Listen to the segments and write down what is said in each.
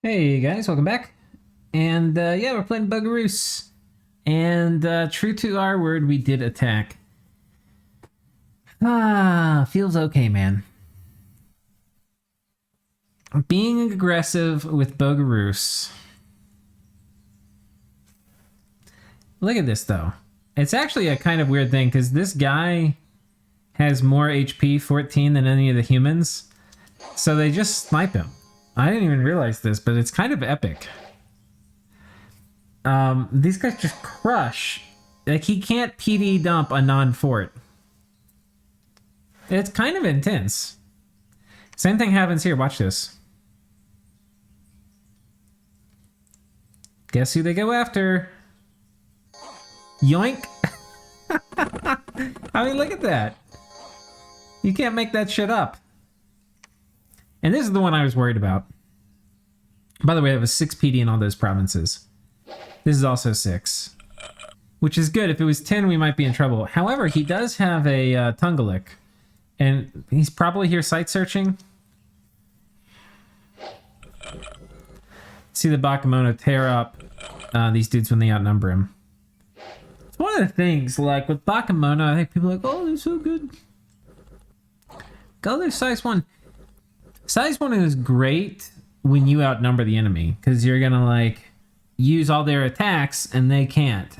Hey guys, welcome back. And yeah, we're playing Bogarus. And true to our word, we did attack. Feels okay, man. Being aggressive with Bogarus. Look at this, though. It's actually a kind of weird thing, because this guy has more HP, 14, than any of the humans. So they just snipe him. I didn't even realize this, but it's kind of epic. These guys just crush. Like, he can't PD dump a non-fort. It's kind of intense. Same thing happens here. Watch this. Guess who they go after? Yoink. I mean, look at that. You can't make that shit up. And this is the one I was worried about. By the way, I have a 6 PD in all those provinces. This is also 6. Which is good. If it was 10, we might be in trouble. However, he does have a Tungalik. And he's probably here sight searching. See the Bakemono tear up these dudes when they outnumber him. It's one of the things, like with Bakemono, I think people are like, oh, they're so good. Go to size 1. Size 1 is great when you outnumber the enemy, because you're gonna like use all their attacks and they can't.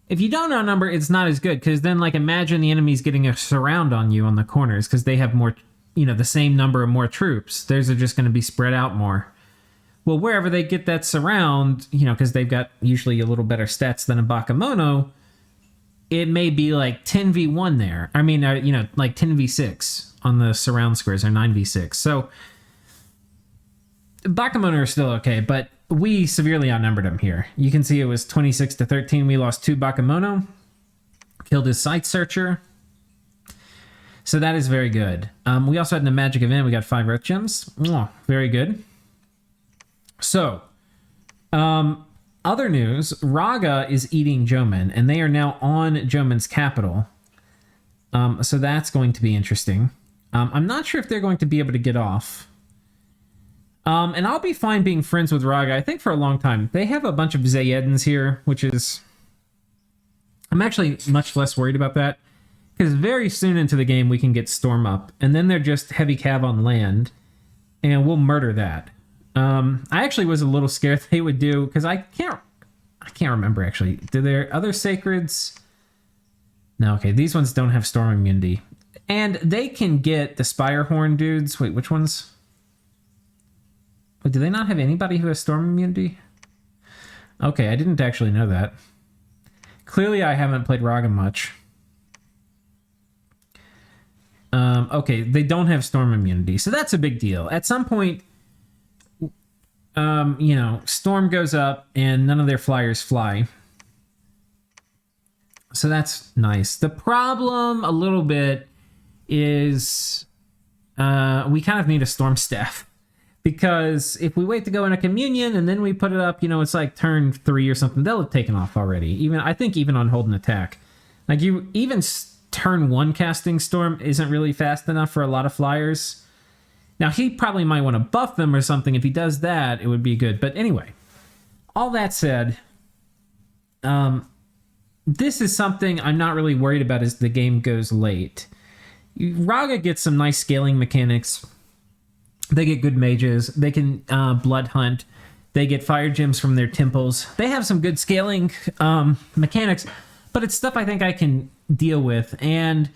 If you don't outnumber, it's not as good, because then, like, imagine the enemy's getting a surround on you on the corners, because they have more, you know, the same number of more troops. Theirs are just going to be spread out more. Well, wherever they get that surround, you know, because they've got usually a little better stats than a Bakemono, it may be like 10v1 there. I mean, you know, like 10v6 on the surround squares, or 9v6. So, Bakemono are still okay, but we severely outnumbered him here. You can see it was 26-13. We lost 2 Bakemono. Killed his sight searcher. So that is very good. We also had a magic event. We got 5 Earth Gems. Very good. So, other news. Raga is eating Joman, and they are now on Joman's capital. So that's going to be interesting. I'm not sure if they're going to be able to get off. And I'll be fine being friends with Raga, I think, for a long time. They have a bunch of Zayedans here, which is... I'm actually much less worried about that, because very soon into the game we can get Storm up, and then they're just heavy cav on land, and we'll murder that. I actually was a little scared they would do, because I can't remember, actually. Do there other Sacreds? No, okay, these ones don't have Storm immunity. And they can get the Spirehorn dudes. Wait, which ones? But do they not have anybody who has Storm immunity? Okay, I didn't actually know that. Clearly, I haven't played Raga much. Okay, they don't have Storm immunity, so that's a big deal. At some point, you know, Storm goes up and none of their flyers fly. So that's nice. The problem, a little bit, is we kind of need a Storm staff. Because if we wait to go in a communion and then we put it up, you know, it's like turn 3 or something. They'll have taken off already. I think even on hold and attack. Like, you even turn 1 casting Storm isn't really fast enough for a lot of flyers. Now, he probably might want to buff them or something. If he does that, it would be good. But anyway, all that said, this is something I'm not really worried about as the game goes late. Raga gets some nice scaling mechanics. They get good mages. They can blood hunt. They get fire gems from their temples. They have some good scaling mechanics, but it's stuff I think I can deal with. And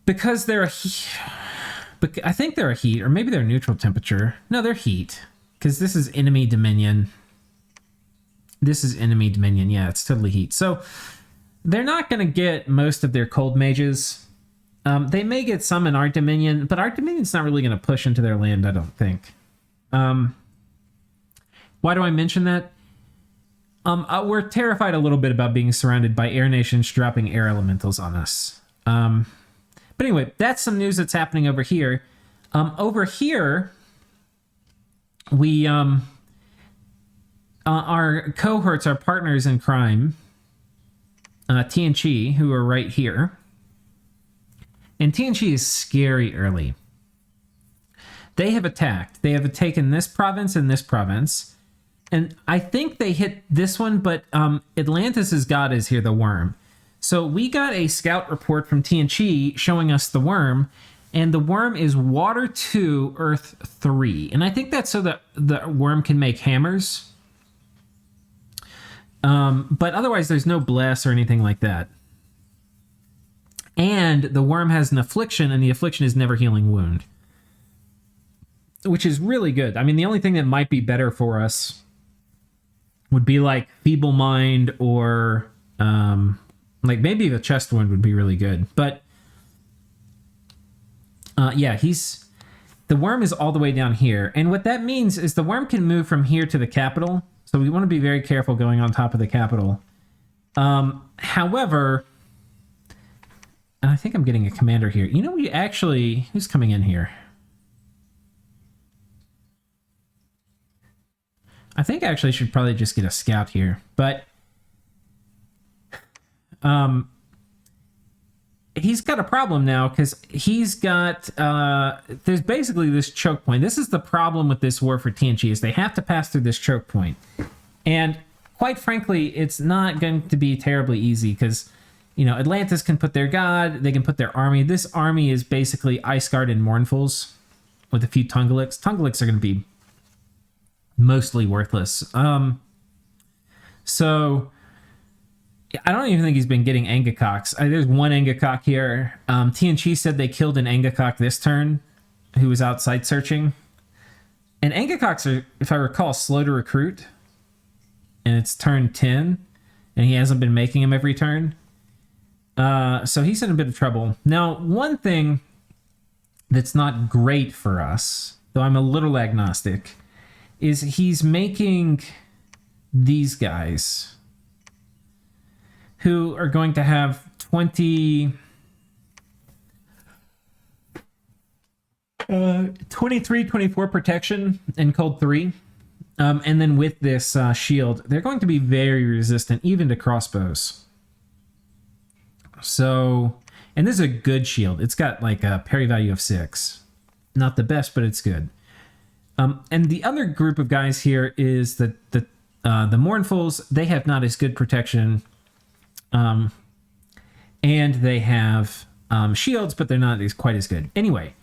because they're I think they're a heat, or maybe they're neutral temperature. No, they're heat, because this is enemy dominion. This is enemy dominion. Yeah, it's totally heat. So they're not going to get most of their cold mages. They may get some in our Dominion, but our Dominion's not really going to push into their land, I don't think. Why do I mention that? We're terrified a little bit about being surrounded by air nations dropping air elementals on us. But anyway, that's some news that's happening over here. Over here, we our cohorts, our partners in crime, TNG, who are right here. And TNG is scary early. They have attacked. They have taken this province and this province. And I think they hit this one, but Atlantis' god is here, the worm. So we got a scout report from TNG showing us the worm, and the worm is water 2, earth 3. And I think that's so that the worm can make hammers. But otherwise, there's no bless or anything like that. And the worm has an affliction, and the affliction is never healing wound, which is really good. I mean, the only thing that might be better for us would be like feeble mind, or like maybe the chest wound would be really good. But yeah, the worm is all the way down here. And what that means is the worm can move from here to the capital. So we want to be very careful going on top of the capital. However, I think I'm getting a commander here. You know, who's coming in here? I think I actually should probably just get a scout here. But he's got a problem now, because he's got there's basically this choke point. This is the problem with this war for TNG, is they have to pass through this choke point. And quite frankly, it's not going to be terribly easy, because, you know, Atlantis can put their god, they can put their army. This army is basically Ice Guard and Mournfuls with a few Tungaliks. Tungaliks are going to be mostly worthless. So I don't even think he's been getting Angacoks. There's one Angakok here. TNG said they killed an Angakok this turn who was outside searching. And Angacoks are, if I recall, slow to recruit. And it's turn 10. And he hasn't been making them every turn. So he's in a bit of trouble. Now, one thing that's not great for us, though I'm a little agnostic, is he's making these guys who are going to have 23, 24 protection and cold 3. And then with this shield, they're going to be very resistant, even to crossbows. So, and this is a good shield. It's got like a parry value of 6. Not the best, but it's good. And the other group of guys here is the Mournfuls. They have not as good protection. And they have shields, but they're not quite as good. Anyway,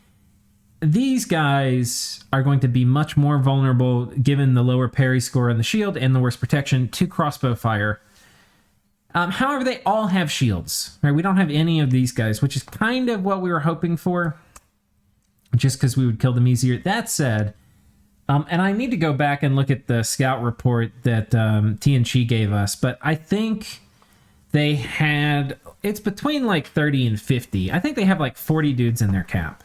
these guys are going to be much more vulnerable, given the lower parry score on the shield and the worse protection, to crossbow fire. However, they all have shields. Right? We don't have any of these guys, which is kind of what we were hoping for, just because we would kill them easier. That said, and I need to go back and look at the scout report that TNG gave us, but I think they had, it's between like 30 and 50. I think they have like 40 dudes in their cap.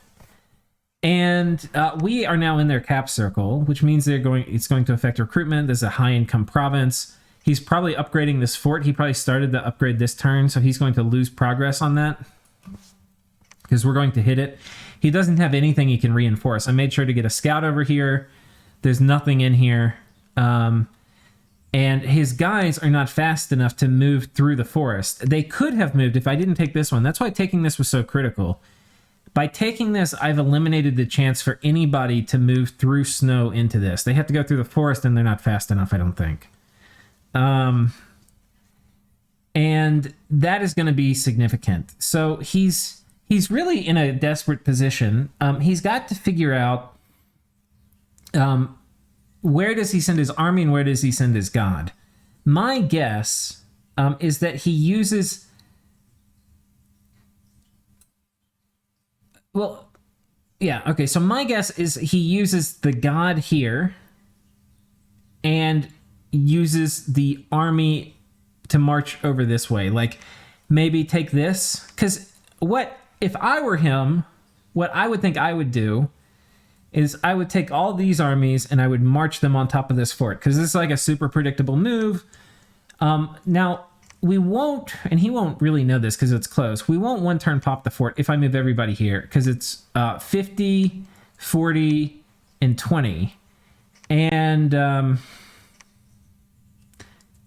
And we are now in their cap circle, which means it's going to affect recruitment. There's a high-income province. He's probably upgrading this fort. He probably started the upgrade this turn, so he's going to lose progress on that, because we're going to hit it. He doesn't have anything he can reinforce. I made sure to get a scout over here. There's nothing in here. And his guys are not fast enough to move through the forest. They could have moved if I didn't take this one. That's why taking this was so critical. By taking this, I've eliminated the chance for anybody to move through snow into this. They have to go through the forest, and they're not fast enough, I don't think. And that is going to be significant. So he's really in a desperate position. He's got to figure out where does he send his army and where does he send his god. My guess is that he uses... Well, yeah, okay, so my guess is he uses the god here and uses the army to march over this way. Like, maybe take this, because if I were him, what I would think I would do is I would take all these armies and I would march them on top of this fort, because this is like a super predictable move. Now, we won't, and he won't really know this because it's close, we won't one turn pop the fort if I move everybody here, because it's 50, 40, and 20. And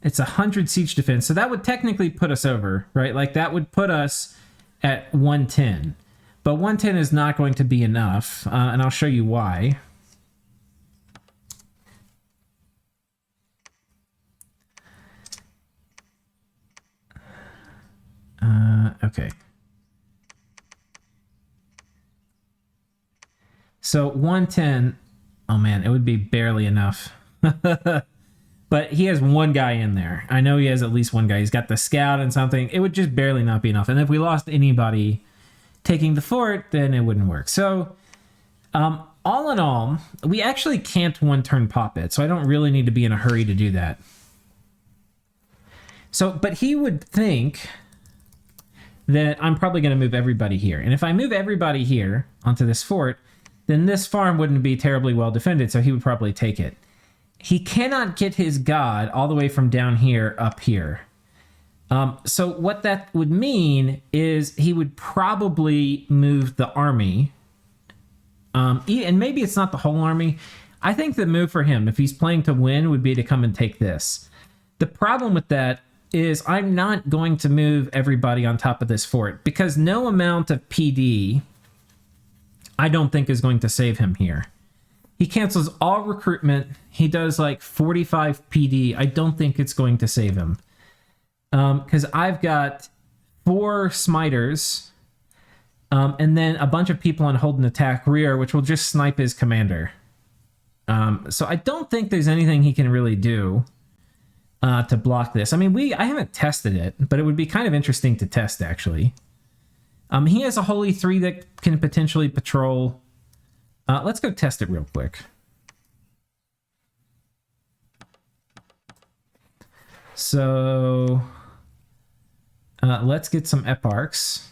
it's 100 siege defense, so that would technically put us over, right? Like, that would put us at 110. But 110 is not going to be enough, and I'll show you why. Okay. So 110, oh man, it would be barely enough. But he has one guy in there. I know he has at least one guy. He's got the scout and something. It would just barely not be enough. And if we lost anybody taking the fort, then it wouldn't work. So all in all, we actually can't one-turn pop it. So I don't really need to be in a hurry to do that. So, but he would think that I'm probably going to move everybody here. And if I move everybody here onto this fort, then this farm wouldn't be terribly well defended, so he would probably take it. He cannot get his god all the way from down here up here. So what that would mean is he would probably move the army. And maybe it's not the whole army. I think the move for him, if he's playing to win, would be to come and take this. The problem with that is I'm not going to move everybody on top of this fort because no amount of PD I don't think is going to save him here. He cancels all recruitment. He does like 45 PD. I don't think it's going to save him. Because I've got 4 smiters and then a bunch of people on hold and attack rear, which will just snipe his commander. So I don't think there's anything he can really do to block this. I mean, I haven't tested it, but it would be kind of interesting to test, actually. He has a Holy 3 that can potentially patrol. Let's go test it real quick. So let's get some eparchs.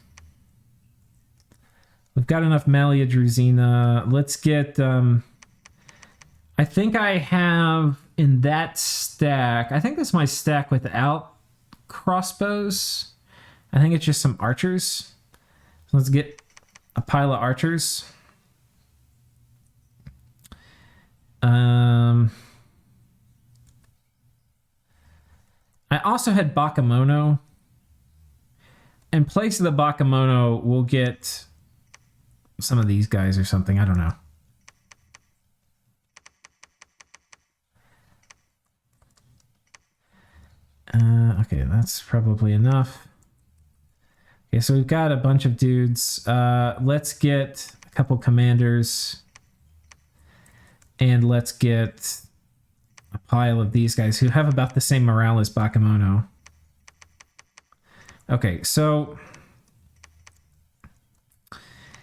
We've got enough Malia Druzhina. Let's get... I think I have in that stack... I think that's my stack without crossbows. I think it's just some archers. So let's get a pile of archers. I also had Bakemono. In place of the Bakemono, we'll get some of these guys or something. I don't know. Okay, that's probably enough. Okay, so we've got a bunch of dudes. Let's get a couple commanders. And let's get a pile of these guys who have about the same morale as Bakemono. Okay, so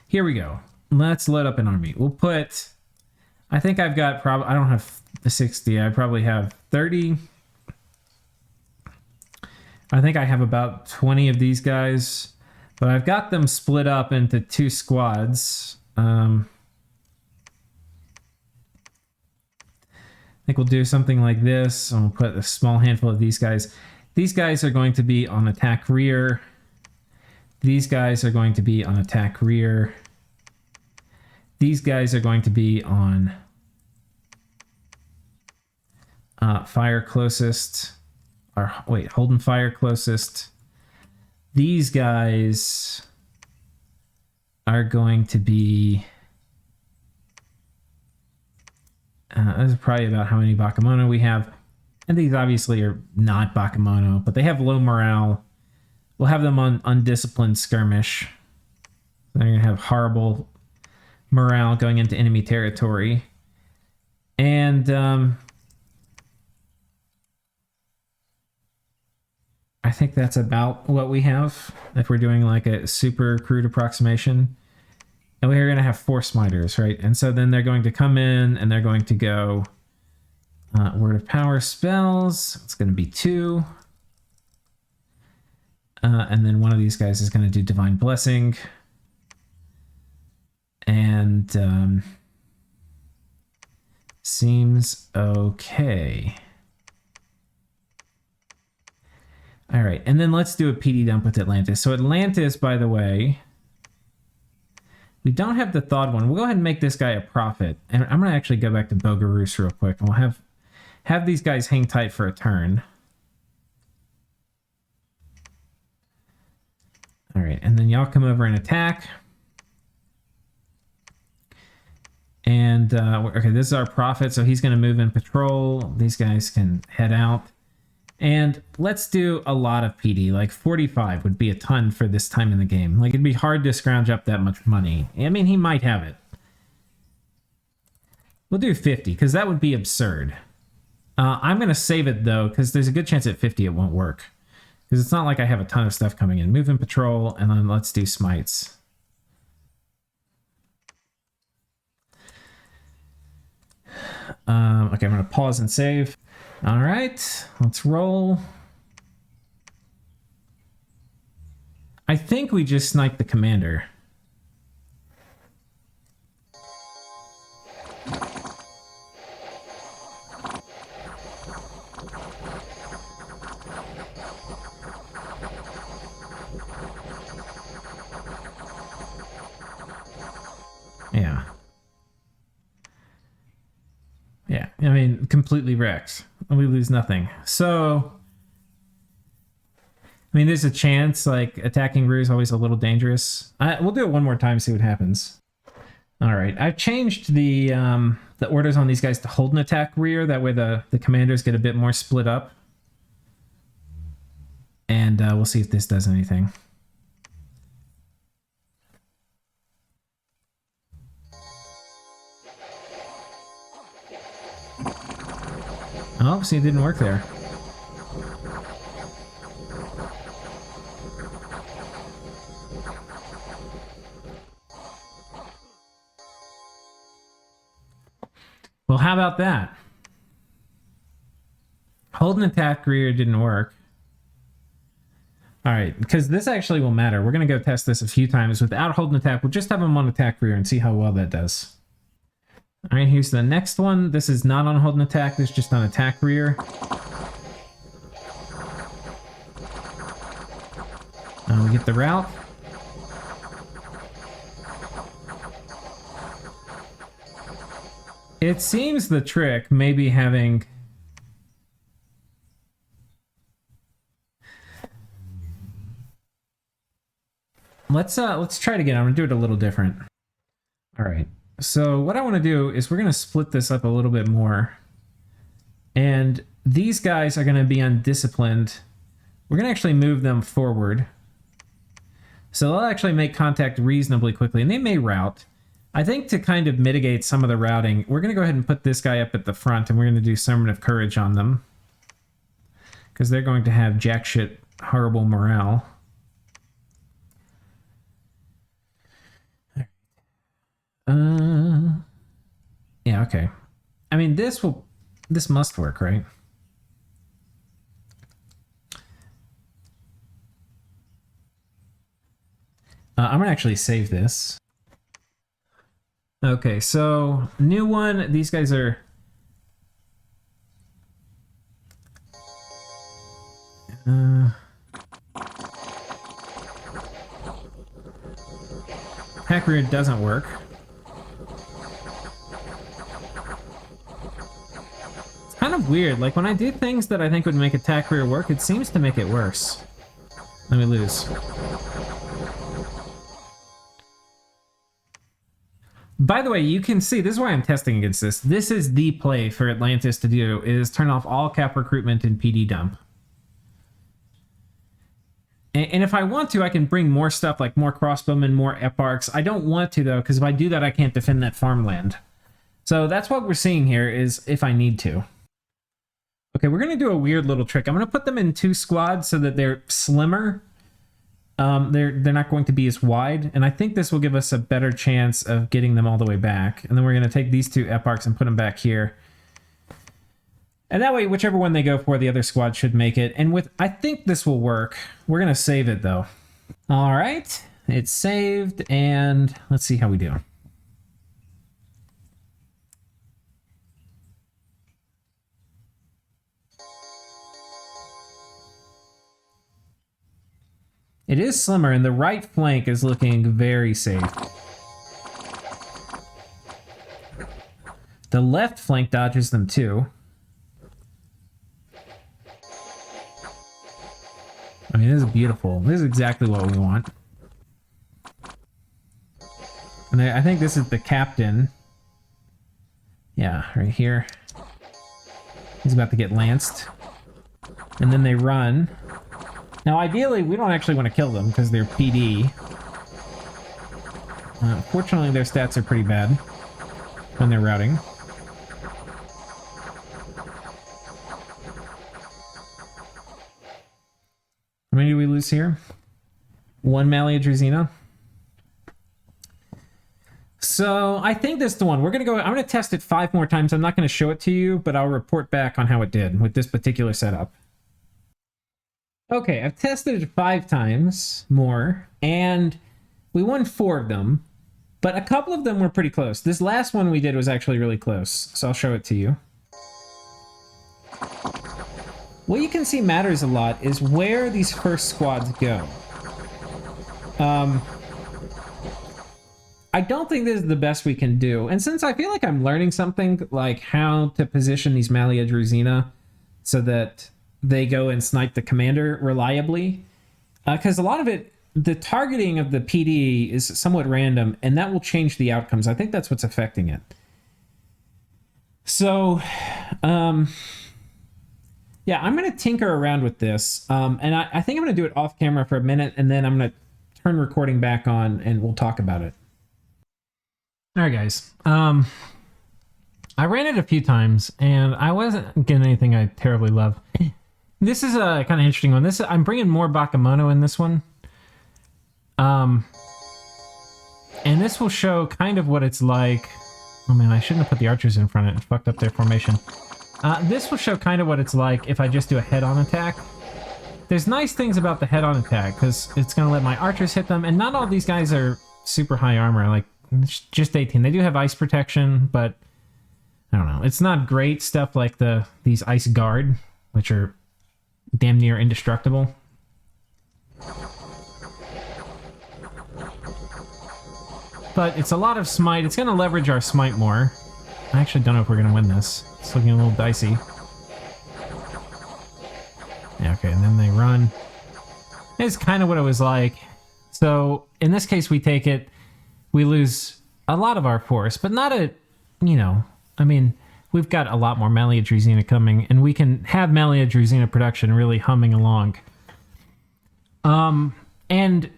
here we go. Let's load up an army. We'll put, I think I've got I don't have the 60. I probably have 30. I think I have about 20 of these guys, but I've got them split up into 2 squads. I think we'll do something like this, and we'll put a small handful of these guys. These guys are going to be on attack rear. These guys are going to be on attack rear. These guys are going to be on fire closest. Or wait, hold and fire closest. These guys are going to be... this is probably about how many Bakemono we have. And these obviously are not Bakemono, but they have low morale. We'll have them on undisciplined skirmish. They're going to have horrible morale going into enemy territory. And I think that's about what we have if we're doing like a super crude approximation. And we're going to have 4 smiters, right? And so then they're going to come in and they're going to go word of power spells. It's going to be 2. And then one of these guys is going to do divine blessing. And seems okay. All right, and then let's do a PD dump with Atlantis. So Atlantis, by the way, we don't have the thawed one. We'll go ahead and make this guy a prophet. And I'm going to actually go back to Bogarus real quick. And we'll have these guys hang tight for a turn. All right, and then y'all come over and attack. And okay, this is our prophet, so he's going to move in patrol. These guys can head out. And let's do a lot of PD. Like 45 would be a ton for this time in the game. Like, it'd be hard to scrounge up that much money. I mean, he might have it. We'll do 50, because that would be absurd. I'm going to save it, though, because there's a good chance at 50 it won't work. Because it's not like I have a ton of stuff coming in. Move in patrol, and then let's do smites. Okay, I'm going to pause and save. All right, let's roll. I think we just sniped the commander. Yeah. Yeah, I mean, completely wrecked. We lose nothing. So, I mean, there's a chance, like, attacking rear is always a little dangerous. We'll do it one more time, see what happens. All right, I've changed the orders on these guys to hold an attack rear. That way the commanders get a bit more split up. And we'll see if this does anything. Oh, see, it didn't work there. Well, how about that? Hold an attack rear didn't work. All right, because this actually will matter. We're going to go test this a few times. Without hold an attack, we'll just have him on attack rear and see how well that does. All right, here's the next one. This is not on hold and attack. This is just on attack rear. We get the route. It seems the trick may be having... Let's try it again. I'm gonna do it a little different. All right. So what I want to do is we're going to split this up a little bit more. And these guys are going to be undisciplined. We're going to actually move them forward. So they'll actually make contact reasonably quickly, and they may route. I think to kind of mitigate some of the routing, we're going to go ahead and put this guy up at the front, and we're going to do Sermon of Courage on them. Because they're going to have jack shit horrible morale. Yeah, okay. I mean, this must work, right? I'm gonna actually save this. Okay, so new one. These guys are... Attack rear doesn't work. It's kind of weird. Like, when I do things that I think would make attack rear work, it seems to make it worse. Let me lose. By the way, you can see, this is why I'm testing against this. This is the play for Atlantis to do, is turn off all cap recruitment and PD dump. And if I want to, I can bring more stuff, like more crossbowmen, more eparchs. I don't want to, though, because if I do that, I can't defend that farmland. So that's what we're seeing here, is if I need to. Okay, we're going to do a weird little trick. I'm going to put them in 2 squads so that they're slimmer. They're not going to be as wide, and I think this will give us a better chance of getting them all the way back. And then we're going to take these 2 eparchs and put them back here. And that way, whichever one they go for, the other squad should make it. And I think this will work. We're going to save it, though. All right, it's saved, and let's see how we do. It is slimmer, and the right flank is looking very safe. The left flank dodges them, too. I mean, this is beautiful. This is exactly what we want. And I think this is the captain. Yeah, right here. He's about to get lanced. And then they run. Now, ideally, we don't actually want to kill them because they're PD. Fortunately, their stats are pretty bad when they're routing. How many do we lose here? 1 Malia Druzhina. So I think this is the one. I'm going to test it 5 more times. I'm not going to show it to you, but I'll report back on how it did with this particular setup. Okay, I've tested it 5 times more, and we won 4 of them, but a couple of them were pretty close. This last one we did was actually really close, so I'll show it to you. What you can see matters a lot is where these first squads go. I don't think this is the best we can do. And since I feel like I'm learning something, like how to position these Malia Druzhina so that they go and snipe the commander reliably, because a lot of it, the targeting of the PD is somewhat random, and that will change the outcomes. I think that's what's affecting it. So, yeah, I'm going to tinker around with this, and I think I'm going to do it off camera for a minute, and then I'm going to turn recording back on, and we'll talk about it. All right, guys. I ran it a few times, and I wasn't getting anything I terribly love. This is a kind of interesting one. I'm bringing more Bakemono in this one. And this will show kind of what it's like. Oh man, I shouldn't have put the archers in front of it. It fucked up their formation. This will show kind of what it's like if I just do a head-on attack. There's nice things about the head-on attack, because it's going to let my archers hit them, and not all these guys are super high armor. Like, just 18. They do have ice protection, but I don't know. It's not great stuff like these ice guard, which are damn near indestructible. But it's a lot of smite. It's going to leverage our smite more. I actually don't know if we're going to win this. It's looking a little dicey. Yeah, okay, and then they run. It's kind of what it was like. So, in this case, we take it. We lose a lot of our force, but not a, I mean, we've got a lot more Malia Druzhina coming, and we can have Malia Druzhina production really humming along. And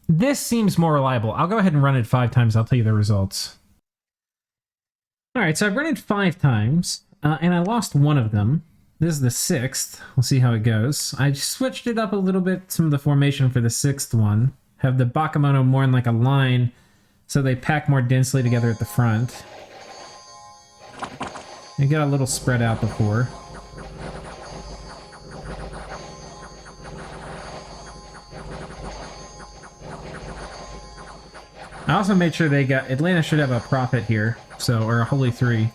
this seems more reliable. I'll go ahead and run it 5 times. I'll tell you the results. All right, so I've run it 5 times, and I lost 1 of them. This is the 6th. We'll see how it goes. I switched it up a little bit, some of the formation for the 6th one. Have the Bakemono more in like a line, so they pack more densely together at the front. They get a little spread out before. I also made sure they got... Atlantis should have a prophet here, or a holy 3.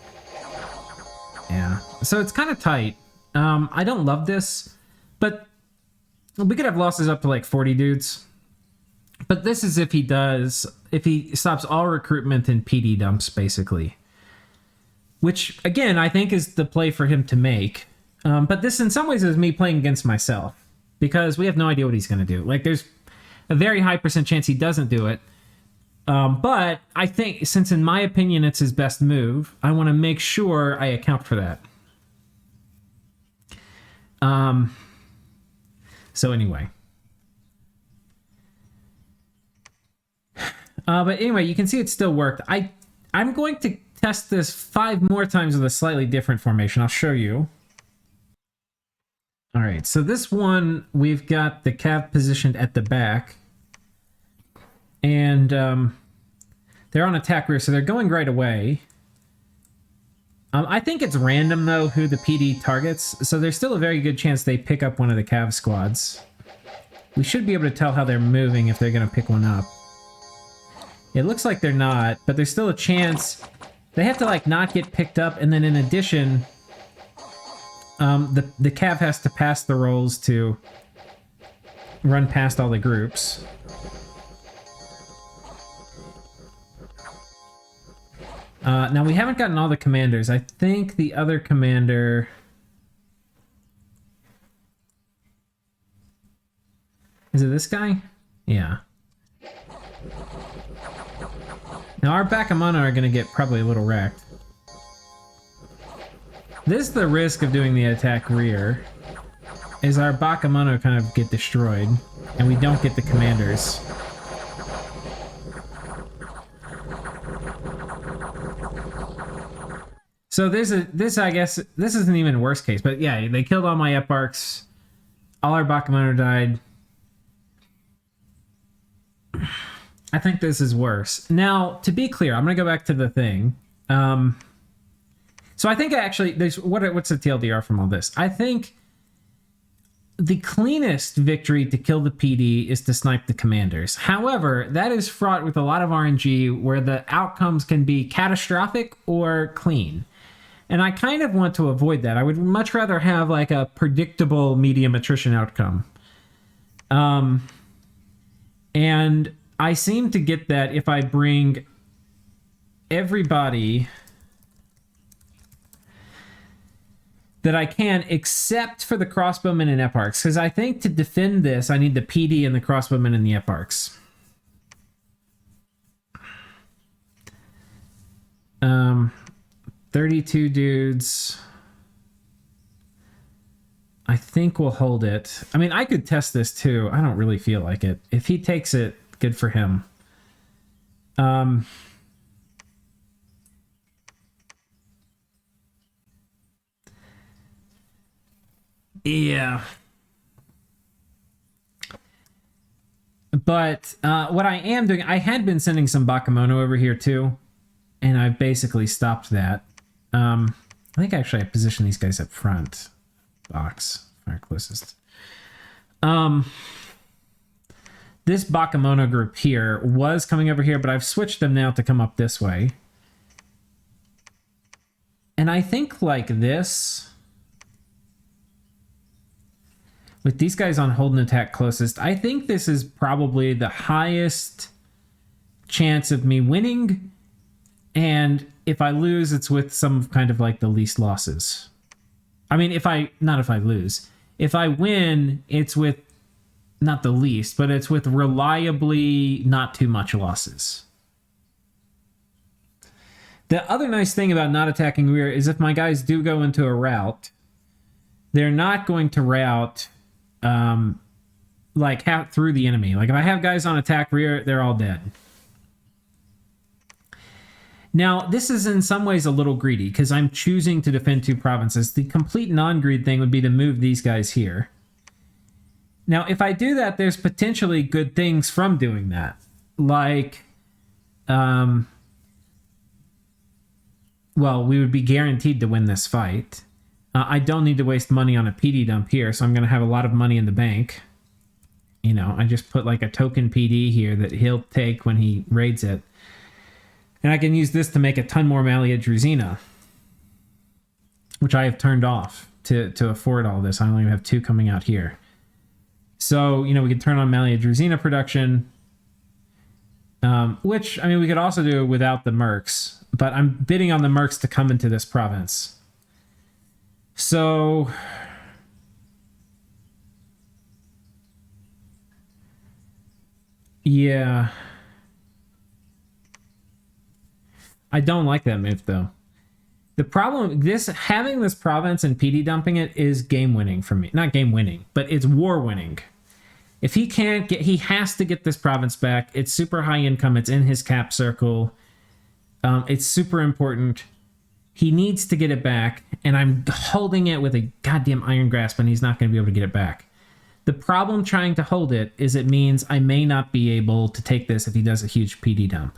Yeah. So it's kind of tight. I don't love this, but we could have losses up to like 40 dudes. But this is if he stops all recruitment and PD dumps, basically. Which, again, I think is the play for him to make. But this, in some ways, is me playing against myself. Because we have no idea what he's going to do. Like, there's a very high % chance he doesn't do it. But I think, since in my opinion it's his best move, I want to make sure I account for that. So anyway. But anyway, you can see it still worked. I'm going to test this 5 more times with a slightly different formation. I'll show you. All right, so this one, we've got the cav positioned at the back. And they're on attack rear, so they're going right away. I think it's random, though, who the PD targets, so there's still a very good chance they pick up one of the cav squads. We should be able to tell how they're moving if they're going to pick one up. It looks like they're not, but there's still a chance. They have to, like, not get picked up, and then in addition, the cav has to pass the rolls to run past all the groups. Now, we haven't gotten all the commanders. I think the other commander... Is it this guy? Yeah. Now, our Bakemono are going to get probably a little wrecked. This is the risk of doing the attack rear, is our Bakemono kind of get destroyed, and we don't get the commanders. So this I guess, this isn't even worst case, but yeah, they killed all my eparchs. All our Bakemono died. I think this is worse. Now, to be clear, I'm going to go back to the thing. So I think actually, what's the TLDR from all this? I think the cleanest victory to kill the PD is to snipe the commanders. However, that is fraught with a lot of RNG where the outcomes can be catastrophic or clean. And I kind of want to avoid that. I would much rather have like a predictable medium attrition outcome. And I seem to get that if I bring everybody that I can, except for the crossbowmen and eparchs. Because I think to defend this, I need the PD and the crossbowmen and the eparchs. 32 dudes. I think we'll hold it. I mean, I could test this too. I don't really feel like it. If he takes it, good for him. Yeah. But what I am doing, I had been sending some Bakemono over here too, and I've basically stopped that. I think actually I positioned these guys up front. Box, fire closest. This Bakemono group here was coming over here, but I've switched them now to come up this way. And I think like this, with these guys on hold and attack closest, I think this is probably the highest chance of me winning. And if I lose, it's with some kind of like the least losses. I mean, not if I lose. If I win, it's with not the least, but it's with reliably not too much losses. The other nice thing about not attacking rear is if my guys do go into a rout, they're not going to rout like through the enemy. Like if I have guys on attack rear, they're all dead. Now, this is in some ways a little greedy because I'm choosing to defend 2 provinces. The complete non-greed thing would be to move these guys here. Now, if I do that, there's potentially good things from doing that. Like, well, we would be guaranteed to win this fight. I don't need to waste money on a PD dump here, so I'm going to have a lot of money in the bank. You know, I just put like a token PD here that he'll take when he raids it. And I can use this to make a ton more Malia Druzhina, which I have turned off to afford all this. I only have 2 coming out here. So, you know, we could turn on Malia Druzhina production, which, I mean, we could also do without the mercs, but I'm bidding on the mercs to come into this province. So, yeah. I don't like that move, though. The problem, having this province and PD dumping it is game winning for me. Not game winning, but it's war winning. If he can't get, he has to get this province back. It's super high income. It's in his cap circle. It's super important. He needs to get it back, and I'm holding it with a goddamn iron grasp, and he's not going to be able to get it back. The problem trying to hold it is it means I may not be able to take this if he does a huge PD dump.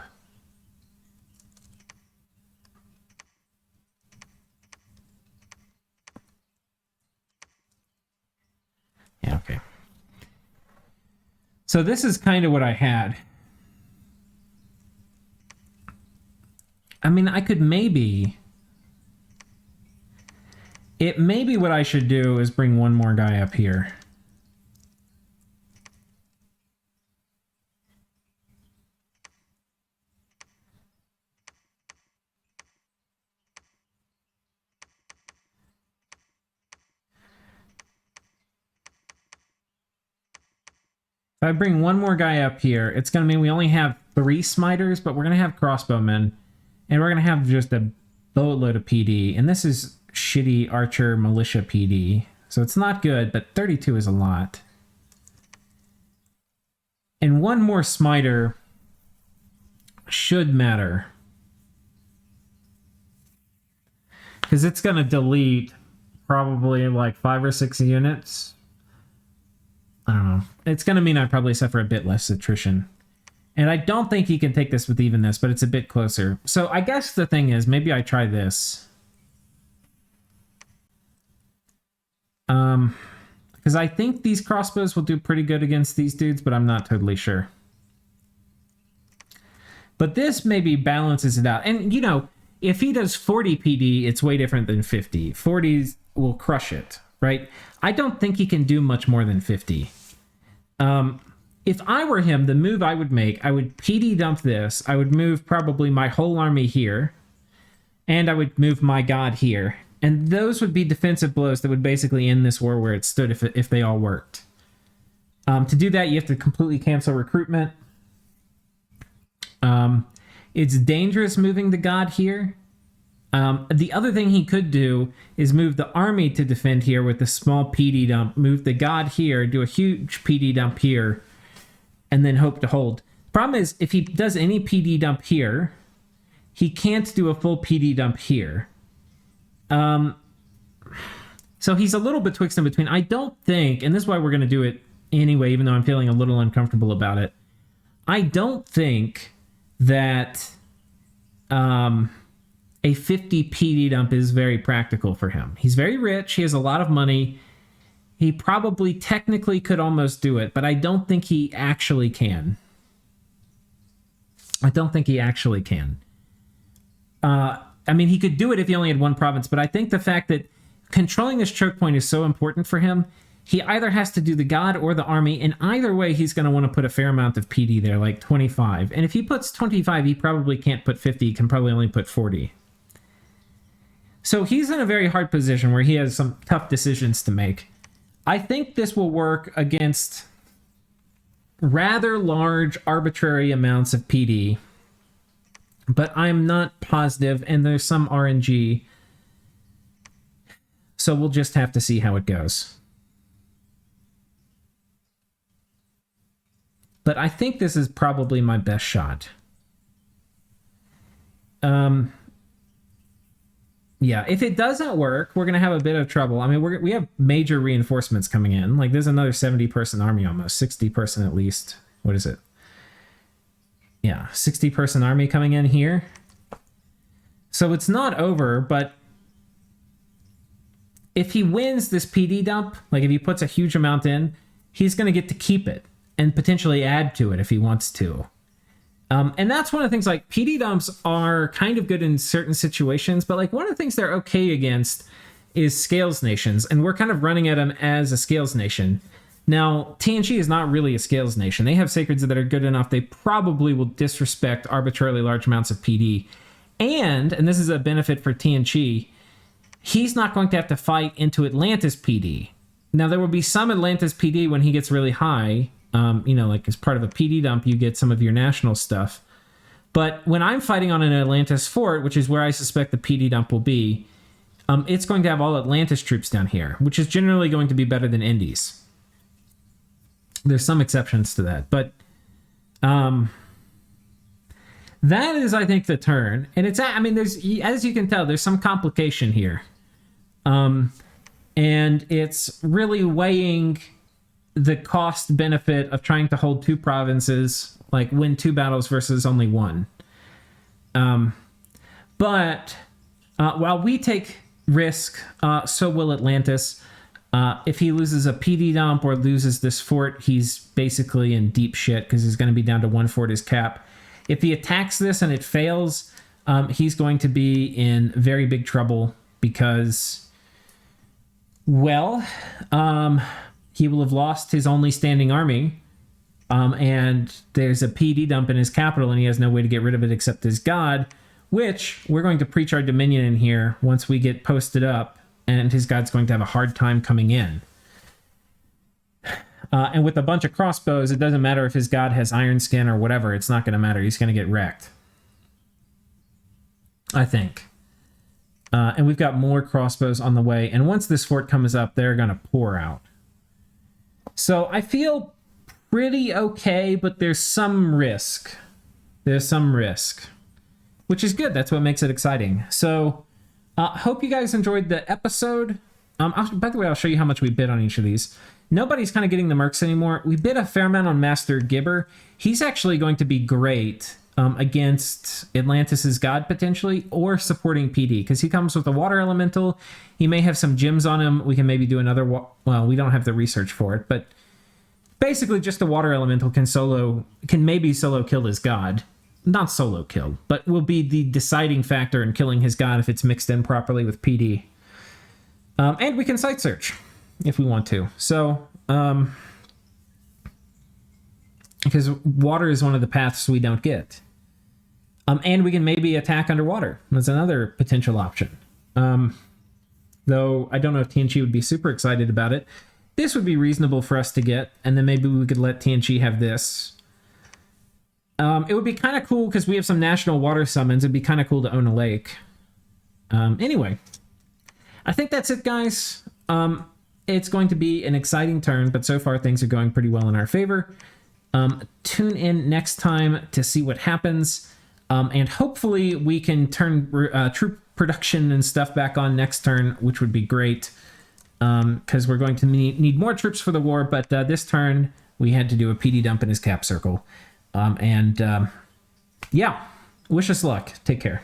Yeah, okay. So this is kind of what I had. I mean, I could maybe... Maybe what I should do is bring one more guy up here. If I bring one more guy up here, it's going to mean we only have 3 smiters, but we're going to have crossbowmen, and we're going to have just a boatload of PD. And this is shitty archer militia PD. So it's not good, but 32 is a lot. And one more smiter should matter. Because it's going to delete probably like 5 or 6 units. I don't know. It's going to mean I probably suffer a bit less attrition. And I don't think he can take this with evenness, but it's a bit closer. So I guess the thing is, maybe I try this. Because I think these crossbows will do pretty good against these dudes, but I'm not totally sure. But this maybe balances it out. And, you know, if he does 40 PD, it's way different than 50. 40 will crush it, right? I don't think he can do much more than 50. If I were him, the move I would make, I would PD dump this. I would move probably my whole army here. And I would move my god here. And those would be defensive blows that would basically end this war where it stood if they all worked. To do that, you have to completely cancel recruitment. It's dangerous moving the god here. The other thing he could do is move the army to defend here with a small PD dump, move the god here, do a huge PD dump here, and then hope to hold. Problem is, if he does any PD dump here, he can't do a full PD dump here. So he's a little betwixt and between. I don't think, and this is why we're going to do it anyway, even though I'm feeling a little uncomfortable about it. I don't think that a 50 PD dump is very practical for him. He's very rich. He has a lot of money. He probably technically could almost do it, but I don't think he actually can. I don't think he actually can. I mean, he could do it if he only had one province, but I think the fact that controlling this choke point is so important for him, he either has to do the god or the army, and either way, he's going to want to put a fair amount of PD there, like 25. And if he puts 25, he probably can't put 50. He can probably only put 40. So he's in a very hard position where he has some tough decisions to make. I think this will work against rather large arbitrary amounts of PD, but I'm not positive, and there's some RNG. So we'll just have to see how it goes. But I think this is probably my best shot. Yeah, if it doesn't work, we're going to have a bit of trouble. I mean, we have major reinforcements coming in. Like, there's another 70-person army almost. 60-person at least. What is it? Yeah, 60-person army coming in here. So it's not over, but if he wins this PD dump, like if he puts a huge amount in, he's going to get to keep it and potentially add to it if he wants to. And that's one of the things, like, PD dumps are kind of good in certain situations, but like one of the things they're okay against is scales nations, and we're kind of running at them as a scales nation. Now, TNG is not really a scales nation. They have sacreds that are good enough. They probably will disrespect arbitrarily large amounts of PD. And this is a benefit for TNG, he's not going to have to fight into Atlantis PD. Now, there will be some Atlantis PD when he gets really high. You know, like as part of a PD dump, you get some of your national stuff. But when I'm fighting on an Atlantis fort, which is where I suspect the PD dump will be, it's going to have all Atlantis troops down here, which is generally going to be better than Indies. There's some exceptions to that, but that is, I think, the turn. And it's, I mean, there's, as you can tell, there's some complication here. And it's really weighing the cost benefit of trying to hold 2 provinces, like win 2 battles versus only 1. But while we take risk, so will Atlantis. If he loses a PD dump or loses this fort, he's basically in deep shit because he's going to be down to 1 fort his cap. If he attacks this and it fails, he's going to be in very big trouble because, well, he will have lost his only standing army, and there's a PD dump in his capital, and he has no way to get rid of it except his god, which we're going to preach our dominion in here once we get posted up, and his god's going to have a hard time coming in. And with a bunch of crossbows, it doesn't matter if his god has iron skin or whatever. It's not going to matter. He's going to get wrecked, I think. And we've got more crossbows on the way. And once this fort comes up, they're going to pour out. So I feel pretty okay, but there's some risk. There's some risk, which is good. That's what makes it exciting. So hope you guys enjoyed the episode. By the way, I'll show you how much we bid on each of these. Nobody's kind of getting the mercs anymore. We bid a fair amount on Master Gibber. He's actually going to be great against Atlantis's god, potentially, or supporting PD, because he comes with a water elemental. He may have some gems on him. We can maybe do another... Well, we don't have the research for it, but basically just a water elemental can maybe solo kill his god. Not solo kill, but will be the deciding factor in killing his god if it's mixed in properly with PD. And we can site search if we want to. So, because water is one of the paths we don't get. And we can maybe attack underwater. That's another potential option. Though I don't know if TNG would be super excited about it. This would be reasonable for us to get, and then maybe we could let TNG have this. It would be kind of cool because we have some national water summons. It'd be kind of cool to own a lake. Anyway, I think that's it, guys. It's going to be an exciting turn, but so far things are going pretty well in our favor. Tune in next time to see what happens. And hopefully we can turn troop production and stuff back on next turn, which would be great. Because we're going to need more troops for the war, but this turn we had to do a PD dump in his cap circle. Yeah, wish us luck. Take care.